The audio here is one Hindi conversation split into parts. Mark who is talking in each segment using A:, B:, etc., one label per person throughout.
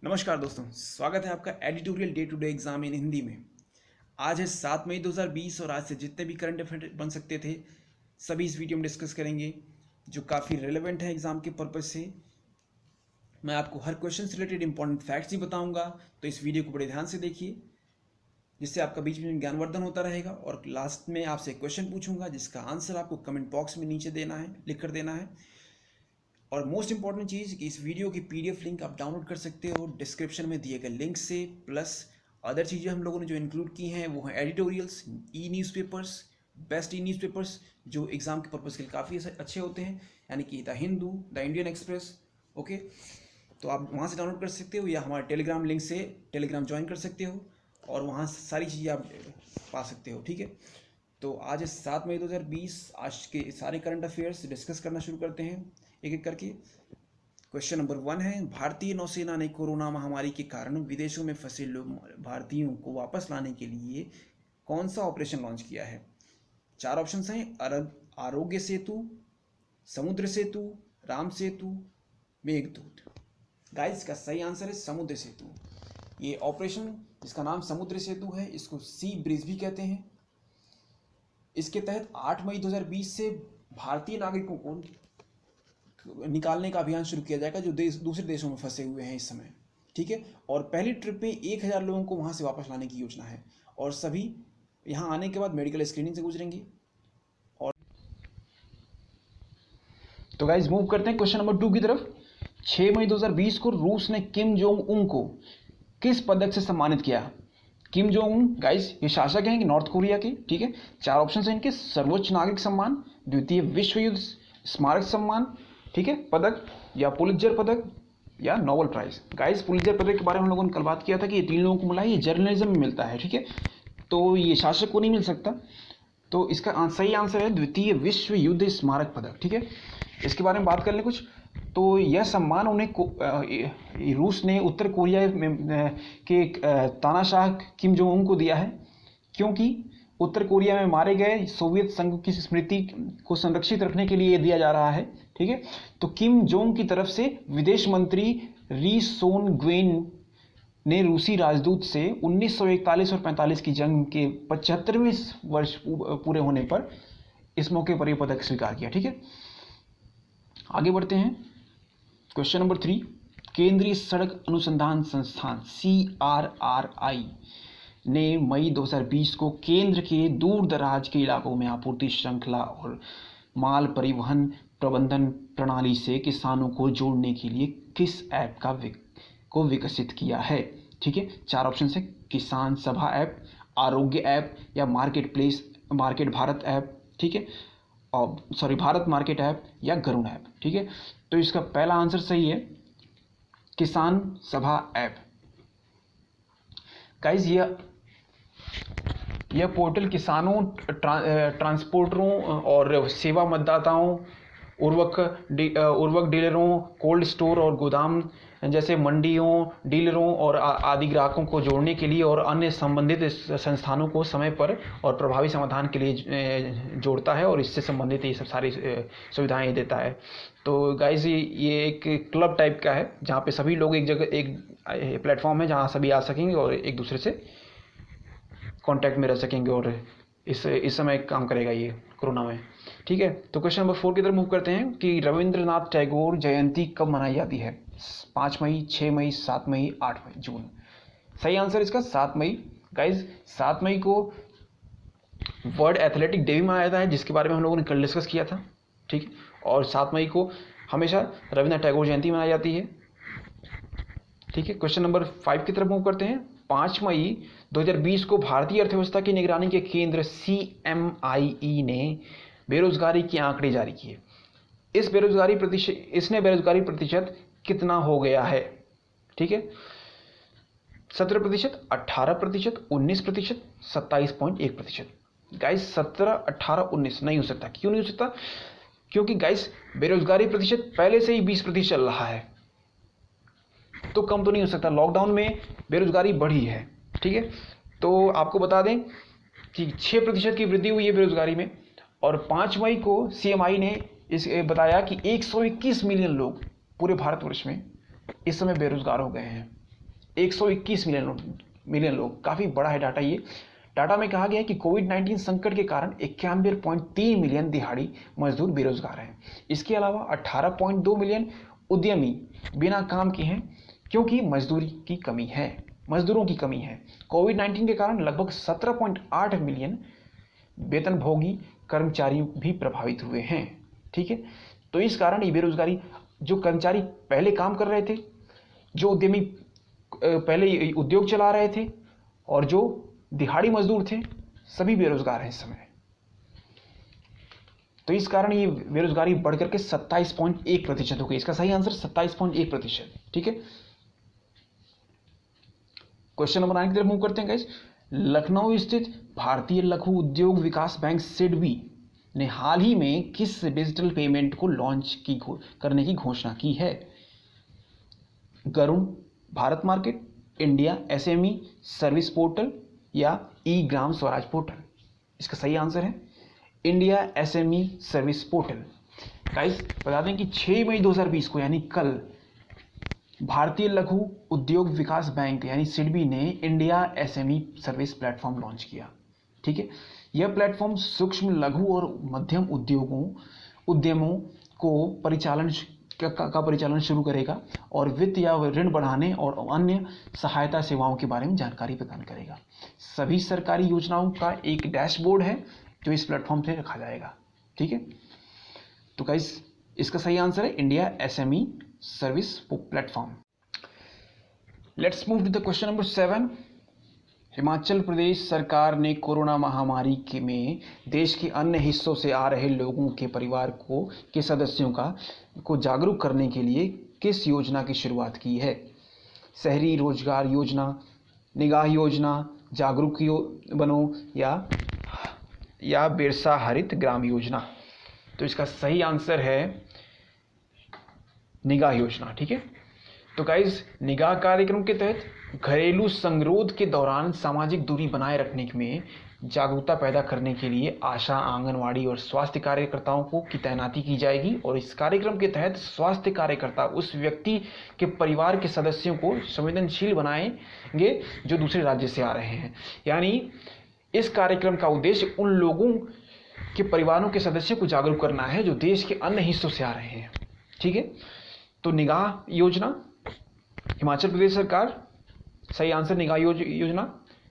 A: नमस्कार दोस्तों, स्वागत है आपका editorial day to day exam in Hindi में। आज है 7 मई 2020 और आज से जितने भी करंट अफेयर बन सकते थे सभी इस वीडियो में डिस्कस करेंगे, जो काफ़ी रेलेवेंट है एग्जाम के पर्पज़ से। मैं आपको हर क्वेश्चन से रिलेटेड इंपॉर्टेंट फैक्ट्स ही बताऊंगा, तो इस वीडियो को बड़े ध्यान से देखिए, जिससे आपका बीच में ज्ञानवर्धन होता रहेगा। और लास्ट में आपसे क्वेश्चन पूछूंगा जिसका आंसर आपको कमेंट बॉक्स में नीचे देना है, लिख कर देना है। और मोस्ट इंपॉर्टेंट चीज़ कि इस वीडियो की पीडीएफ लिंक आप डाउनलोड कर सकते हो डिस्क्रिप्शन में दिए गए लिंक से। प्लस अदर चीज़ें हम लोगों ने जो इंक्लूड की हैं वो हैं एडिटोरियल्स, ई न्यूज़पेपर्स, बेस्ट ई न्यूज़पेपर्स जो एग्ज़ाम के पर्पज़ के लिए काफ़ी अच्छे होते हैं, यानी कि the Hindu, the Indian express. Okay, तो आप वहाँ से डाउनलोड कर सकते हो या हमारे टेलीग्राम लिंक से टेलीग्राम ज्वाइन कर सकते हो और वहाँ सारी चीज़ें आप पा सकते हो। ठीक है, तो आज है 7 मई 2020। आज के सारे करंट अफेयर्स डिस्कस करना शुरू करते हैं एक एक करके। क्वेश्चन नंबर 1 है, भारतीय नौसेना ने कोरोना महामारी के कारण विदेशों में फंसे लोग भारतीयों को वापस लाने के लिए कौन सा ऑपरेशन लॉन्च किया है? 4 ऑप्शन हैं, आरोग्य सेतु, समुद्र सेतु, राम सेतु, मेघदूत। गाइस का सही आंसर है समुद्र सेतु। ये ऑपरेशन जिसका नाम समुद्र सेतु है, इसको सी ब्रिज भी कहते हैं। इसके तहत 8 मई 2020 से भारतीय नागरिकों को निकालने का अभियान शुरू किया जाएगा जो दूसरे देशों में फंसे हुए हैं इस समय। ठीक है, और पहली ट्रिप में 1000 लोगों को वहाँ से वापस लाने की योजना है और सभी यहाँ आने के बाद मेडिकल स्क्रीनिंग से गुजरेंगे। और तो गाइज मूव करते हैं क्वेश्चन नंबर 2 की तरफ। 6 मई 2020 को रूस ने किम जोंग उन को किस पदक से सम्मानित किया? किम जोंग उन गाइज ये शासक हैं कि नॉर्थ कोरिया के। ठीक है, 4 ऑप्शन हैं इनके, सर्वोच्च नागरिक सम्मान, द्वितीय विश्व युद्ध स्मारक सम्मान, ठीक है, पदक, या पुलित्जर पदक, या नोबेल प्राइज। गाइस पुलित्जर पदक के बारे में हम लोगों ने कल बात किया था कि ये 3 लोगों को मिला है, ये जर्नलिज्म में मिलता है। ठीक है, तो ये शासक को नहीं मिल सकता, तो इसका सही आंसर है द्वितीय विश्व युद्ध स्मारक पदक। ठीक है, इसके बारे में बात कर लें कुछ। तो यह सम्मान उन्हें रूस ने उत्तर कोरिया के तानाशाह किम जोंग उन को दिया है, क्योंकि उत्तर कोरिया में मारे गए सोवियत संघ की स्मृति को संरक्षित रखने के लिए दिया जा रहा है। ठीक है, तो किम जोंग की तरफ से विदेश मंत्री री सोन ग्वेन ने रूसी राजदूत से 1941 और 45 की जंग के 75वें वर्ष पूरे होने पर इस मौके पर यह पदक स्वीकार किया। ठीक है, आगे बढ़ते हैं। क्वेश्चन नंबर 3, केंद्रीय सड़क अनुसंधान संस्थान CRRI ने मई 2020 को केंद्र के दूर दराज के इलाकों में आपूर्ति श्रृंखला और माल परिवहन प्रबंधन प्रणाली से किसानों को जोड़ने के लिए किस ऐप को विकसित किया है? ठीक है, 4 ऑप्शन है, किसान सभा ऐप, आरोग्य ऐप, या मार्केट भारत ऐप। ठीक है, और भारत मार्केट ऐप, या गरुड़ ऐप। ठीक है, तो इसका पहला आंसर सही है, किसान सभा ऐप। गाइस यह पोर्टल किसानों, ट्रांसपोर्टरों और सेवा मतदाताओं, उर्वरक डीलरों, कोल्ड स्टोर और गोदाम जैसे मंडियों, डीलरों और आदि ग्राहकों को जोड़ने के लिए और अन्य संबंधित संस्थानों को समय पर और प्रभावी समाधान के लिए जोड़ता है और इससे संबंधित ये सब सारी सुविधाएं देता है। तो गाइस ये एक क्लब टाइप का है जहाँ पे सभी लोग एक जगह, एक प्लेटफॉर्म है जहाँ सभी आ सकेंगे और एक दूसरे से कांटेक्ट में रह सकेंगे और इस समय काम करेगा ये कोरोना में। ठीक है, तो क्वेश्चन नंबर 4 की तरफ मूव करते हैं कि रविंद्रनाथ टैगोर जयंती कब मनाई जाती है? 5 मई, 6 मई, 7 मई, 8 मई, जून। सही आंसर इसका 7 मई। गाइज 7 मई को वर्ल्ड एथलेटिक डे भी मनाया जाता है, जिसके बारे में हम लोगों ने कल डिस्कस किया था। ठीक, और 7 मई को हमेशा रविंद्रनाथ टैगोर जयंती मनाई जाती है। ठीक है, क्वेश्चन नंबर 5 की तरफ मूव करते हैं। 5 मई 2020 को भारतीय अर्थव्यवस्था की निगरानी के केंद्र CMIE ने बेरोजगारी के आंकड़े जारी किए। इसने बेरोजगारी प्रतिशत कितना हो गया है? ठीक है, 17%, 18%, 19%, 27.1%। गाइस 17, 18, 19 नहीं हो सकता। क्यों नहीं हो सकता? क्योंकि गाइस बेरोजगारी प्रतिशत पहले से ही 20% चल रहा है, तो कम तो नहीं हो सकता। लॉकडाउन में बेरोजगारी बढ़ी है। ठीक है, तो आपको बता दें कि 6% की वृद्धि हुई है बेरोजगारी में। और 5 मई को CMI ने बताया कि 121 मिलियन लोग पूरे भारतवर्ष में इस समय बेरोजगार हो गए हैं। 121 मिलियन लोग, काफ़ी बड़ा है डाटा ये। डाटा में कहा गया है कि कोविड-19 संकट के कारण 91.3 मिलियन दिहाड़ी मजदूर बेरोजगार हैं। इसके अलावा 18.2 मिलियन उद्यमी बिना काम के हैं क्योंकि मजदूरों की कमी है। कोविड-19 के कारण लगभग 17.8 मिलियन वेतनभोगी कर्मचारी भी प्रभावित हुए हैं। ठीक है, तो इस कारण ये बेरोजगारी, जो कर्मचारी पहले काम कर रहे थे, जो उद्यमी पहले उद्योग चला रहे थे, और जो दिहाड़ी मजदूर थे, सभी बेरोजगार हैं इस समय। तो इस कारण ये बेरोजगारी बढ़कर के 27.1% हो गई। इसका सही आंसर 27.1%। ठीक है, क्वेश्चन नंबर 9 की तरफ मूव करते हैं गाइस। लखनऊ स्थित भारतीय लघु उद्योग विकास बैंक सिडबी ने हाल ही में किस डिजिटल पेमेंट को लॉन्च करने की घोषणा की है? Garun, Bharat market, India SME service portal या ई ग्राम स्वराज पोर्टल? इसका सही आंसर है India SME service portal. Guys बता दें कि 6 मई 2020 को यानी कल भारतीय लघु उद्योग विकास बैंक यानी सिडबी ने India SME service platform launch किया। ठीक है, यह प्लेटफॉर्म सूक्ष्म, लघु और मध्यम उद्यमों को परिचालन शुरू करेगा और वित्त या ऋण बढ़ाने और अन्य सहायता सेवाओं के बारे में जानकारी प्रदान करेगा। सभी सरकारी योजनाओं का एक डैशबोर्ड है जो इस प्लेटफॉर्म से रखा जाएगा। ठीक है, तो गाइस इसका सही आंसर है India SME service platform. Let's move to the question number 7। Himachal Pradesh सरकार ने कोरोना महामारी में देश के अन्य हिस्सों से आ रहे लोगों के परिवार के सदस्यों को जागरूक करने के लिए किस योजना की शुरुआत की है? शहरी रोजगार योजना, निगाह योजना, जागरूक बनो या बिरसा हरित ग्राम योजना? तो इसका सही आंसर है निगाह योजना। ठीक है, तो गाइस निगाह कार्यक्रम के तहत घरेलू संगरोध के दौरान सामाजिक दूरी बनाए रखने में जागरूकता पैदा करने के लिए आशा, आंगनवाड़ी और स्वास्थ्य कार्यकर्ताओं की तैनाती की जाएगी। और इस कार्यक्रम के तहत स्वास्थ्य कार्यकर्ता उस व्यक्ति के परिवार के सदस्यों को संवेदनशील बनाएंगे जो दूसरे राज्य से आ रहे हैं। यानी इस कार्यक्रम का उद्देश्य उन लोगों के परिवारों के सदस्यों को जागरूक करना है जो देश के अन्य हिस्सों से आ रहे हैं। ठीक है, तो निगाह योजना, हिमाचल प्रदेश सरकार, सही आंसर निगाह योजना।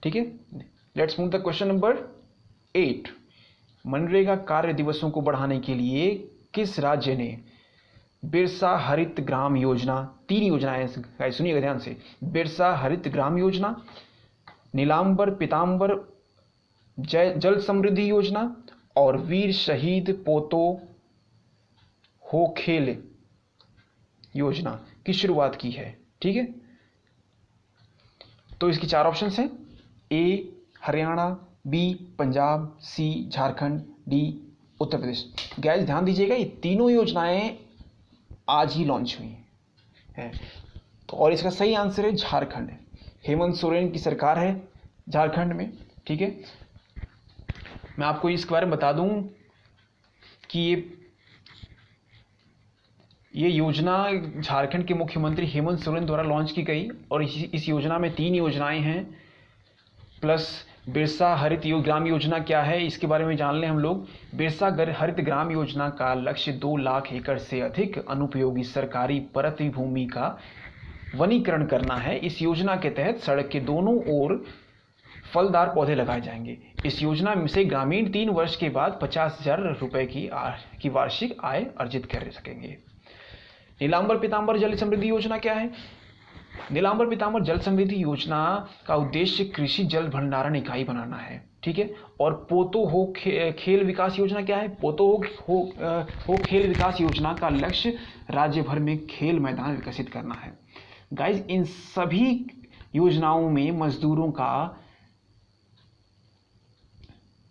A: ठीक है, let's move the question number 8। MNREGA कार्य दिवसों को बढ़ाने के लिए किस राज्य ने बिरसा हरित ग्राम योजना, 3 योजनाएं सुनिएगा ध्यान से, बिरसा हरित ग्राम योजना, नीलांबर पीतांबर जल समृद्धि योजना और वीर शहीद पोतो होखेल योजना की शुरुआत की है? ठीक है, तो इसकी 4 ऑप्शंस हैं। ए हरियाणा, बी पंजाब, सी झारखंड, डी उत्तर प्रदेश। गाइस ध्यान दीजिएगा, ये तीनों योजनाएं आज ही लॉन्च हुई हैं, तो और इसका सही आंसर है झारखंड। हेमंत सोरेन की सरकार है झारखंड में। ठीक है, मैं आपको इसके बारे में बता दूं कि ये योजना झारखंड के मुख्यमंत्री हेमंत सोरेन द्वारा लॉन्च की गई और इस योजना में 3 योजनाएं हैं प्लस बिरसा हरित ग्राम योजना क्या है इसके बारे में जान लें हम लोग। बिरसा हरित ग्राम योजना का लक्ष्य 2 लाख एकड़ से अधिक अनुपयोगी सरकारी परत भूमि का वनीकरण करना है। इस योजना के तहत सड़क के दोनों ओर फलदार पौधे लगाए जाएंगे। इस योजना से ग्रामीण 3 वर्ष के बाद 50,000 रुपए की वार्षिक आय अर्जित कर सकेंगे। नीलांबर पीतांबर जल समृद्धि योजना क्या है? नीलांबर पीतांबर जल समृद्धि योजना का उद्देश्य कृषि जल भंडारण इकाई बनाना है। ठीक है, और पोतो हो खेल विकास योजना क्या है? पोतो हो खेल विकास योजना का लक्ष्य राज्य भर में खेल मैदान विकसित करना है। गाइस इन सभी योजनाओं में मजदूरों का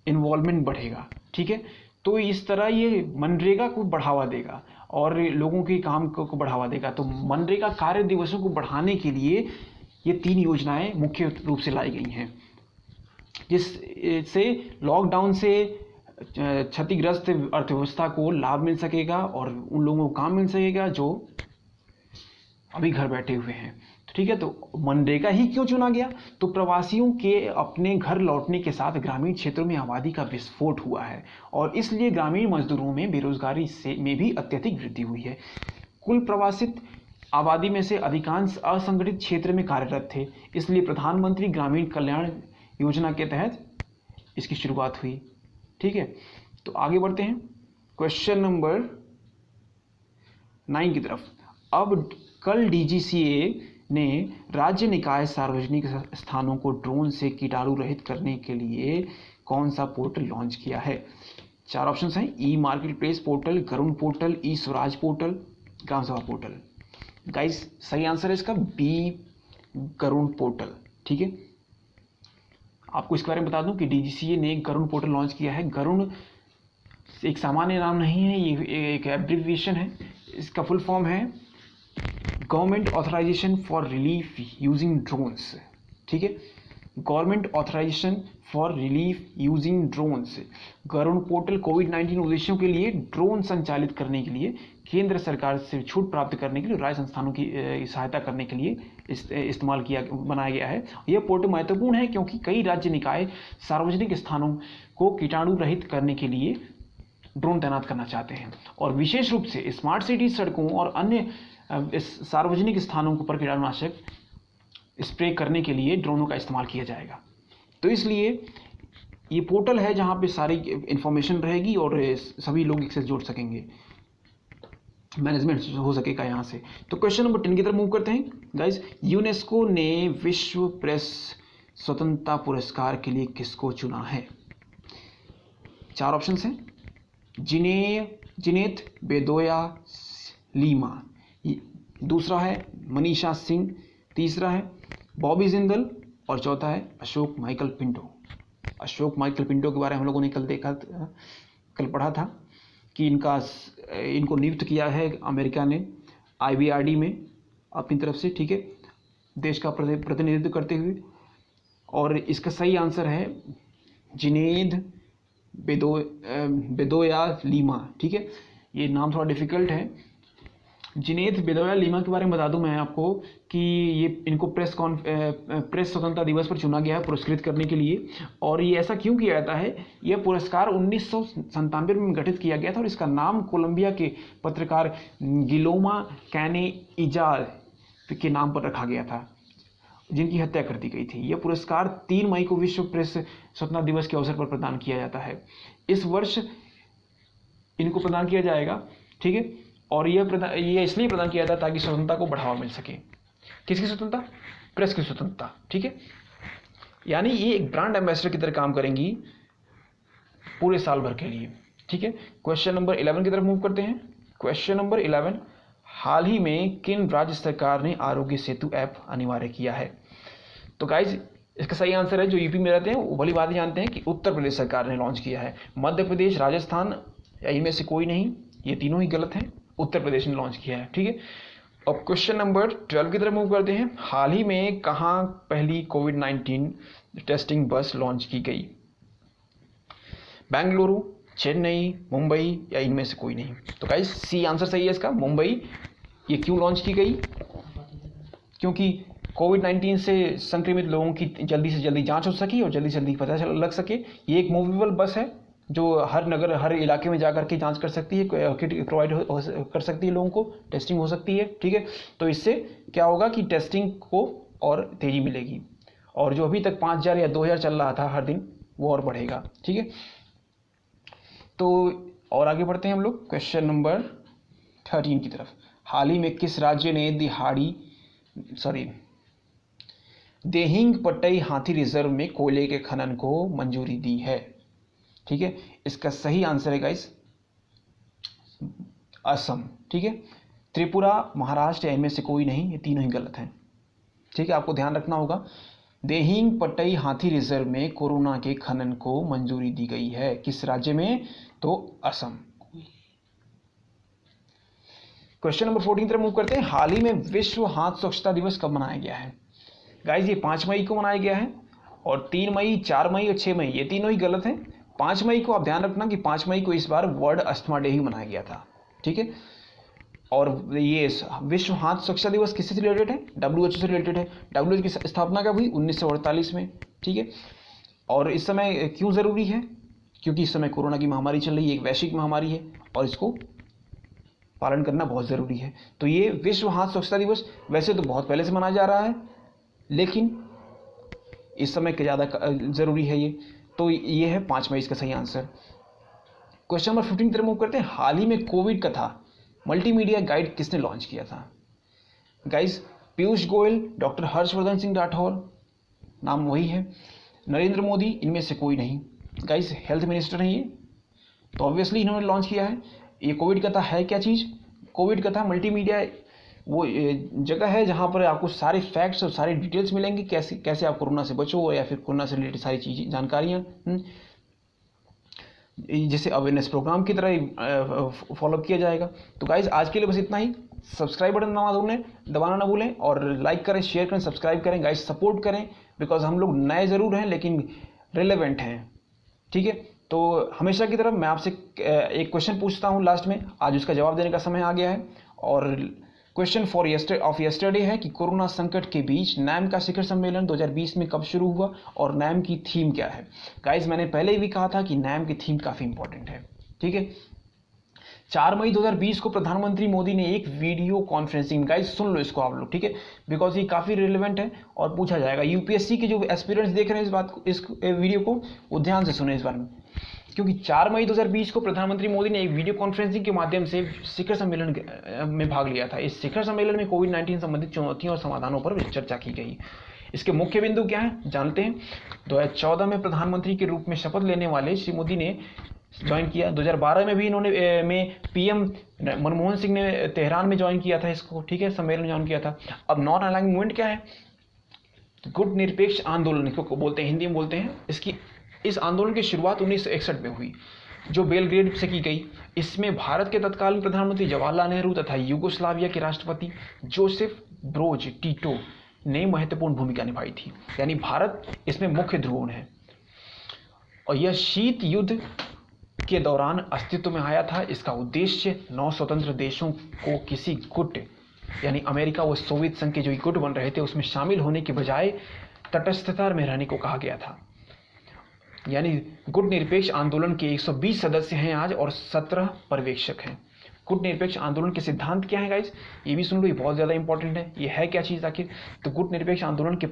A: इन्वॉल्वमेंट बढ़ेगा। ठीक है, तो इस तरह ये मनरेगा को बढ़ावा देगा और लोगों के काम को बढ़ावा देगा। तो मनरेगा कार्य दिवसों को बढ़ाने के लिए ये 3 योजनाएं मुख्य रूप से लाई गई हैं, जिससे लॉकडाउन से क्षतिग्रस्त अर्थव्यवस्था को लाभ मिल सकेगा और उन लोगों को काम मिल सकेगा जो अभी घर बैठे हुए हैं। ठीक है। तो मनरेगा ही क्यों चुना गया? तो प्रवासियों के अपने घर लौटने के साथ ग्रामीण क्षेत्रों में आबादी का विस्फोट हुआ है और इसलिए ग्रामीण मजदूरों में बेरोजगारी में भी अत्यधिक वृद्धि हुई है। कुल प्रवासित आबादी में से अधिकांश असंगठित क्षेत्र में कार्यरत थे, इसलिए प्रधानमंत्री ग्रामीण कल्याण योजना के तहत इसकी शुरुआत हुई। ठीक है, तो आगे बढ़ते हैं क्वेश्चन नंबर 9 की तरफ। अब कल डीजीसीए ने राज्य निकाय सार्वजनिक स्थानों को ड्रोन से कीटाणु रहित करने के लिए कौन सा पोर्टल लॉन्च किया है? 4 ऑप्शंस हैं, ई मार्केट प्लेस पोर्टल, गरुण portal, e Swaraj portal, Gram Sabha portal. Guys सही आंसर है इसका बी, गरुण पोर्टल। ठीक है, आपको इसके बारे में बता दूं कि डीजीसीए ने गरुण पोर्टल लॉन्च किया है। गरुण एक सामान्य नाम नहीं है, ये एक एब्रिविएशन है। इसका फुल फॉर्म है government authorization for relief using drones. ठीक है, government authorization for relief using drones. Garun portal कोविड-19 उद्देश्यों के लिए ड्रोन संचालित करने के लिए केंद्र सरकार से छूट प्राप्त करने के लिए राज्य संस्थानों की सहायता करने के लिए बनाया गया है। यह पोर्टल महत्वपूर्ण है क्योंकि कई राज्य निकाय सार्वजनिक स्थानों को कीटाणु रहित करने के लिए ड्रोन तैनात करना चाहते हैं और विशेष रूप से स्मार्ट सिटी, सड़कों और अन्य सार्वजनिक स्थानों पर कीटाणुनाशक स्प्रे करने के लिए ड्रोनों का इस्तेमाल किया जाएगा। तो इसलिए ये पोर्टल है जहां पे सारी इंफॉर्मेशन रहेगी और सभी लोग इससे जुड़ सकेंगे, मैनेजमेंट हो सकेगा यहाँ से। तो क्वेश्चन नंबर 10 की तरफ मूव करते हैं गाइस। यूनेस्को ने विश्व प्रेस स्वतंत्रता पुरस्कार के लिए किसको चुना है? 4 ऑप्शन हैं, जिनेत बेदोया लीमा, दूसरा है मनीषा सिंह, तीसरा है बॉबी जिंदल और चौथा है Ashok Michael Pinto. Ashok Michael Pinto के बारे में हम लोगों ने कल पढ़ा था कि इनको नियुक्त किया है अमेरिका ने IBRD में अपनी तरफ से। ठीक है, देश का प्रतिनिधित्व करते हुए। और इसका सही आंसर है जिनेद बेदोया लीमा। ठीक है, ये नाम थोड़ा डिफिकल्ट है। जिनेद बेदोया लीमा के बारे में बता दूं मैं आपको कि ये इनको प्रेस स्वतंत्रता दिवस पर चुना गया है पुरस्कृत करने के लिए। और ये ऐसा क्यों किया जाता है? यह पुरस्कार 1997 में गठित किया गया था और इसका नाम कोलंबिया के पत्रकार गिलोमा कैने इजाल के नाम पर रखा गया था, जिनकी हत्या कर दी गई थी। यह पुरस्कार 3 मई को विश्व प्रेस स्वतंत्रता दिवस के अवसर पर प्रदान किया जाता है। इस वर्ष इनको प्रदान किया जाएगा। ठीक है, और यह इसलिए प्रदान किया जाता है ताकि स्वतंत्रता को बढ़ावा मिल सके। किसकी स्वतंत्रता? प्रेस की स्वतंत्रता। ठीक है, यानी ये एक ब्रांड एम्बेसडर की तरह काम करेंगी पूरे साल भर के लिए। ठीक है, क्वेश्चन नंबर 11 की तरफ मूव करते हैं। क्वेश्चन नंबर 11, हाल ही में किन राज्य सरकार ने आरोग्य सेतु ऐप अनिवार्य किया है? तो गाइज इसका सही आंसर है, जो यूपी में रहते हैं वो भली बात जानते हैं कि उत्तर प्रदेश सरकार ने लॉन्च किया है। मध्य प्रदेश, राजस्थान या इनमें से कोई नहीं, ये तीनों ही गलत हैं। उत्तर प्रदेश ने लॉन्च किया है। ठीक है, अब क्वेश्चन नंबर 12 की तरफ मूव करते हैं। हाल ही में कहां पहली कोविड-19 टेस्टिंग बस लॉन्च की गई? बेंगलुरु, चेन्नई, मुंबई या इनमें से कोई नहीं? तो गाइस सी आंसर सही है इसका, मुंबई। ये क्यों लॉन्च की गई? क्योंकि कोविड-19 से संक्रमित लोगों की जल्दी से जल्दी जांच हो सकी और जल्दी से जल्दी पता लग सके। ये एक मूवेबल बस है जो हर नगर, हर इलाके में जाकर के जांच कर सकती है, किट प्रोवाइड कर सकती है, लोगों को टेस्टिंग हो सकती है। ठीक है, तो इससे क्या होगा कि टेस्टिंग को और तेज़ी मिलेगी और जो अभी तक 5000 या 2000 चल रहा था हर दिन, वो और बढ़ेगा। ठीक है, तो और आगे बढ़ते हैं हम लोग क्वेश्चन नंबर 13 की तरफ। हाल ही में किस राज्य ने देहिंग पट्टई हाथी रिजर्व में कोयले के खनन को मंजूरी दी है? ठीक है, इसका सही आंसर है गाइस असम। ठीक है, त्रिपुरा, महाराष्ट्र या इनमें से कोई नहीं, ये तीनों ही गलत हैं। ठीक है, आपको ध्यान रखना होगा। देहिंग पट्टई हाथी रिजर्व में कोरोना के खनन को मंजूरी दी गई है। किस राज्य में? तो असम। क्वेश्चन नंबर 14 की तरफ मूव करते हैं। हाल ही में विश्व हाथ स्वच्छता दिवस कब मनाया गया है? गाइस ये 5 मई को मनाया गया है और 3 मई, 4 मई और 6 मई ये तीनों ही गलत हैं। 5 मई को आप ध्यान रखना कि 5 मई को इस बार वर्ल्ड अस्थमा डे ही मनाया गया था। ठीक है, और ये विश्व हाथ स्वच्छता दिवस किससे रिलेटेड है? WHO से रिलेटेड है। WHO की स्थापना कब हुई? 1948 में, ठीक है। और इस समय क्यों ज़रूरी है? क्योंकि इस समय कोरोना की महामारी चल रही है, एक वैश्विक महामारी है और इसको पालन करना बहुत ज़रूरी है। तो ये विश्व हाथ स्वच्छता दिवस वैसे तो बहुत पहले से मनाया जा रहा है, लेकिन इस समय के ज़्यादा ज़रूरी है ये। तो ये है 5 मई इसका सही आंसर। क्वेश्चन नंबर 15 की तरफ मूव करते हैं। हाल ही में कोविड कथा मल्टीमीडिया गाइड किसने लॉन्च किया था? गाइस, पीयूष गोयल, डॉक्टर हर्षवर्धन सिंह राठौर, नाम वही है, नरेंद्र मोदी, इनमें से कोई नहीं। गाइस, हेल्थ मिनिस्टर हैं ये, तो ऑब्वियसली इन्होंने लॉन्च किया है। ये कोविड कथा है क्या चीज़? कोविड कथा मल्टीमीडिया वो जगह है जहाँ पर आपको सारे फैक्ट्स और सारे डिटेल्स मिलेंगे, कैसे कैसे आप कोरोना से बचो या फिर कोरोना से रिलेटेड सारी चीज़ें, जानकारियाँ, जैसे अवेयरनेस प्रोग्राम की तरह फॉलोअप किया जाएगा। तो गाइज, आज के लिए बस इतना ही। सब्सक्राइब बटन दबाना ना भूलें और लाइक करें, शेयर करें, सब्सक्राइब करें। गाइज, सपोर्ट करें, बिकॉज हम लोग नए ज़रूर हैं लेकिन रिलेवेंट हैं, ठीक है। तो हमेशा की तरह मैं आपसे एक क्वेश्चन पूछता हूँ लास्ट में, आज उसका जवाब देने का समय आ गया है। और क्वेश्चन ऑफ यस्टरडे है कि कोरोना संकट के बीच नैम का शिखर सम्मेलन 2020 में कब शुरू हुआ और नैम की थीम क्या है? गाइज, मैंने पहले भी कहा था कि नैम की थीम काफ़ी इंपॉर्टेंट है, ठीक है। 4 मई 2020 को प्रधानमंत्री मोदी ने एक वीडियो कॉन्फ्रेंसिंग, गाइज सुन लो इसको आप लोग, ठीक है, बिकॉज ये काफ़ी रिलेवेंट है और पूछा जाएगा। यूपीएससी के जो एस्पिरेंट्स देख रहे हैं इस वीडियो को, वो ध्यान से सुने इस बारे में, क्योंकि 4 मई 2020 को प्रधानमंत्री मोदी ने एक वीडियो कॉन्फ्रेंसिंग के माध्यम से शिखर सम्मेलन में भाग लिया था। इस शिखर सम्मेलन में कोविड-19 संबंधित चुनौतियों और समाधानों पर चर्चा की गई। इसके मुख्य बिंदु क्या हैं जानते हैं। 2014 में प्रधानमंत्री के रूप में शपथ लेने वाले श्री मोदी ने ज्वाइन किया। 2012 में भी इन्होंने पीएम मनमोहन सिंह ने तेहरान में ज्वाइन किया था इसको, ठीक है, सम्मेलन ज्वाइन किया था। अब नॉन अलाइंग मूवमेंट क्या है? गुट निरपेक्ष आंदोलन को बोलते हैं, हिंदी में बोलते हैं। इस आंदोलन की शुरुआत 1961 में हुई, जो बेलग्रेड से की गई। इसमें भारत के तत्कालीन प्रधानमंत्री जवाहरलाल नेहरू तथा यूगोस्लाविया के राष्ट्रपति जोसेफ ब्रोज टिटो ने महत्वपूर्ण भूमिका निभाई थी। यानी भारत इसमें मुख्य ध्रुव है। और यह शीत युद्ध के दौरान अस्तित्व में आया था। इसका उद्देश्य 9 स्वतंत्र देशों को किसी गुट, यानी अमेरिका व सोवियत संघ के जो गुट बन रहे थे उसमें शामिल होने के बजाय तटस्थता में रहने को कहा गया था। यानी गुट निरपेक्ष आंदोलन के 120 सदस्य हैं आज और 17 पर्यवेक्षक हैं। गुट निरपेक्ष आंदोलन के सिद्धांत क्या है गाइस? ये भी सुन लो, ये बहुत ज़्यादा इंपॉर्टेंट है। ये है क्या चीज़ आखिर? तो गुट निरपेक्ष आंदोलन के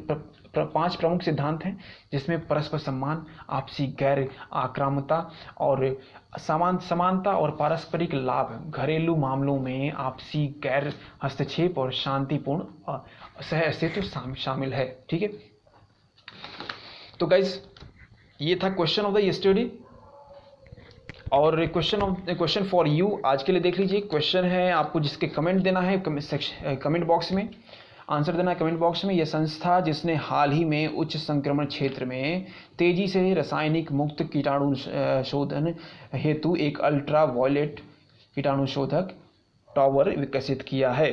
A: 5 प्रमुख सिद्धांत हैं, जिसमें परस्पर सम्मान, आपसी गैर आक्रामकता और समानता और पारस्परिक लाभ, घरेलू मामलों में आपसी गैर हस्तक्षेप और शांतिपूर्ण सह अस्तित्व शामिल है, ठीक है। तो गाइस, ये था क्वेश्चन ऑफ द यस्टरडे। और क्वेश्चन फॉर यू आज के लिए देख लीजिए। क्वेश्चन है आपको जिसके कमेंट देना है कमेंट बॉक्स में, आंसर देना है कमेंट बॉक्स में। यह संस्था जिसने हाल ही में उच्च संक्रमण क्षेत्र में तेजी से रासायनिक मुक्त कीटाणु शोधन हेतु एक अल्ट्रा वायलेट कीटाणु शोधक टावर विकसित किया है।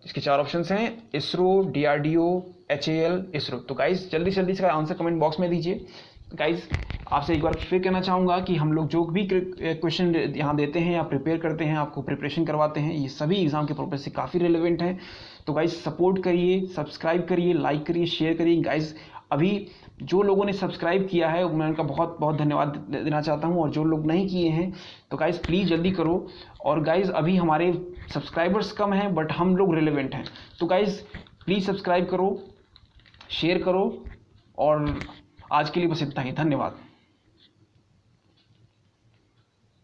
A: इसके 4 ऑप्शंस हैं, इसरो, DRDO, HAL, इसरो। तो गाइज, जल्दी से जल्दी इसका आंसर कमेंट बॉक्स में दीजिए। गाइज, आपसे एक बार फिर कहना चाहूँगा कि हम लोग जो भी क्वेश्चन यहाँ देते हैं या प्रिपेयर करते हैं, आपको प्रिपरेशन करवाते हैं, ये सभी एग्जाम के पर्पज से काफ़ी रिलेवेंट हैं। तो गाइज, सपोर्ट करिए, सब्सक्राइब करिए, लाइक करिए, शेयर करिए। गाइज, अभी जो लोगों ने सब्सक्राइब किया है मैं उनका बहुत बहुत धन्यवाद देना चाहता हूँ, और जो लोग नहीं किए हैं तो गाइज प्लीज़ जल्दी करो। और गाइज, अभी हमारे सब्सक्राइबर्स कम हैं बट हम लोग रिलेवेंट हैं। तो गाइज प्लीज़ सब्सक्राइब करो, शेयर करो, और आज के लिए बस इतना ही। धन्यवाद।